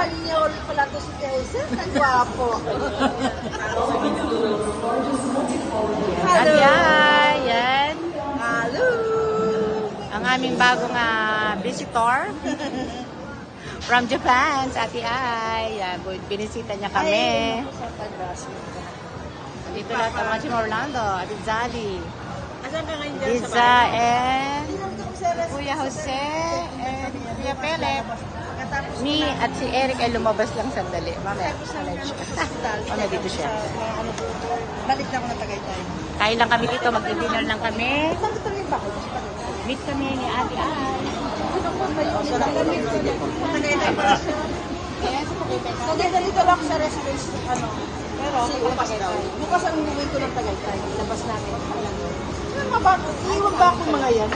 Espanyol pala to si Jesus. Ang gwapo. At yan. Hello. Ang aming bagong visitor from Japan, sa Ate Ai. Yan, binisita niya kami. Dito lahat ang mga si Orlando, Ate Zali, Asan ka ngayon dyan sa Liza, bahay? and Kuya Jose, and Kuya Pelep. Me at si Eric ay lumabas lang sandali. Mamaya, mamaya dito siya. Balik na ako ng Tagaytay. Kain lang kami dito, magdi-dinner lang kami. Saan ka ba ako? Meet kami ni Ate Ai. Tagaytay pa. Tagaytay dito lang sa residence. Pero bukas daw. Bukas ang umuwi ko ng Tagaytay. Labas namin. Iwan ba akong mga yan?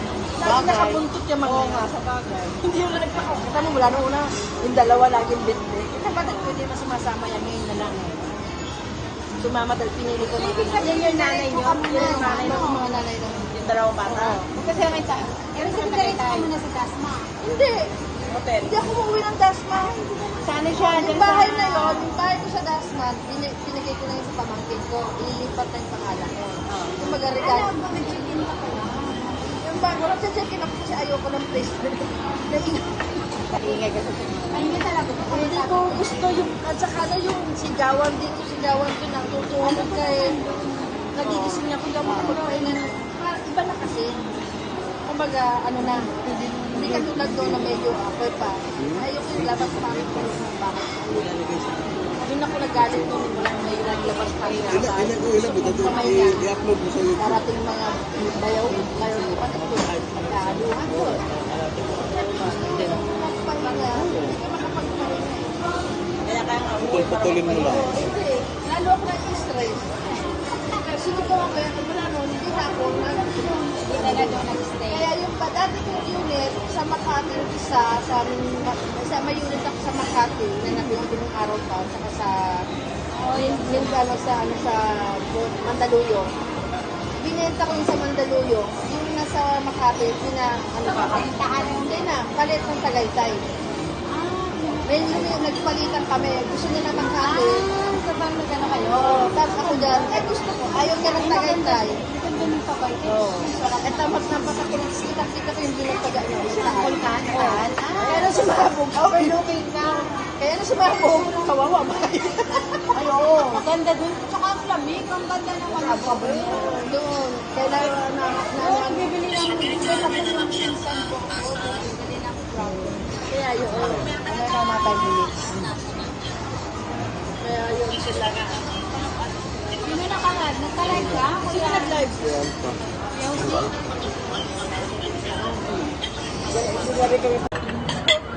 Lagi nakabuntot yung mga yan. Sa bagay. Hindi yung nagpakakita mo mula nung una. Yung dalawa laging bitbit. Kapatid ko hindi na sumasama yan. Ngayon na lang. Sumama dahil pinili ko. Yan yung nanay nyo. Yan yung nanay nyo. Mga nanay nyo. Yung dalawang bata. Kasi may tayo. Pero sa Tagaytay mo na sa Dasma. Hindi. Hotel. Hindi ako umuwi ng Dasma. Sana siya. Yung bahay na yun, yung bahay ko sa Dasma, pinigay ko na yun sa pamangkin ko. Ililipat na yung pangalan ko. Yung mag-regalo. Yung bago, nagsa-check-in ako kasi ayoko ng place. Kaingay ka sa Hindi talaga. Hindi ko gusto yung, at saka na yung sigawan dito, sigawan ko na tutulog ka eh. Nagigising niya kung gawin ko magpahingan. Iba na kasi. Kumbaga, hindi katulad doon na medyo upper pa. Ayoko yung labas pa rin ko ng bakit. Doon ako nagalit doon lang may naglabas pa rin ako. I-upload mo sa YouTube. Darating mga bayaw, kayo ko pa ito. Pagkahaluhan ko. Putulin mo lang. Hindi. Lalo ako na-stress. Kasi ito ako kaya wala nun, hindi na ako nag-stay. Kaya yung dati kong unit sa Makati, sa may unit ako sa Makati, na nabinong araw pa, saka sa sa Mandaluyong. Binenta ko yung sa Mandaluyong, yung nasa Makati, hindi na, palit ng Tagaytay. May nagpalitan kami, gusto niya na Makati. Sabang nagano kayo? Tapos ako dyan, gusto ko, ayaw niya ng Tagaytay. At tamat na baka kita ko yung binagtaga niya. Kaya na sumabog. Overlooking na. Kaya na sumabog. Kawawa ba? Ay, oo. Ganda dun. Tsaka ang lamig. Ang ganda naman. Doon. Kaya bibili lang ng pinsan ko. Bibili ng crown. Kaya yun. Ano na mga 5 minutes? Kaya yun sila na. Sino nakalive? Nagka-live ka? Sino nag-live?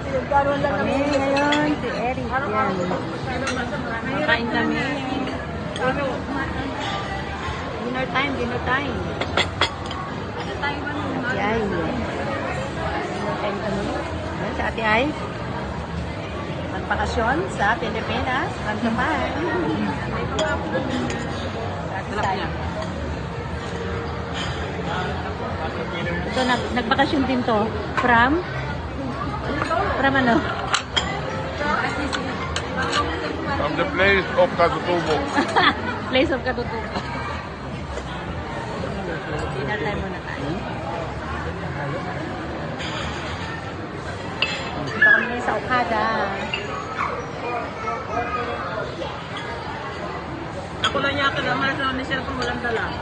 Pinagkaroon lang Kami namin. ngayon, si Eric. Yan. Kain kami. Dinner time, dinner time. Ate Ai. Dinner time kami. Yan, sa Ate Ai. Magpakasyon sa Pilipinas, from Japan. Ito, nagbakasyon din to. From ano? From the place of Katutubo. Place of Katutubo. Dinner time muna tayo. Dito kami sa Okada. Ako lang yata naman sa Michelle kung walang dala.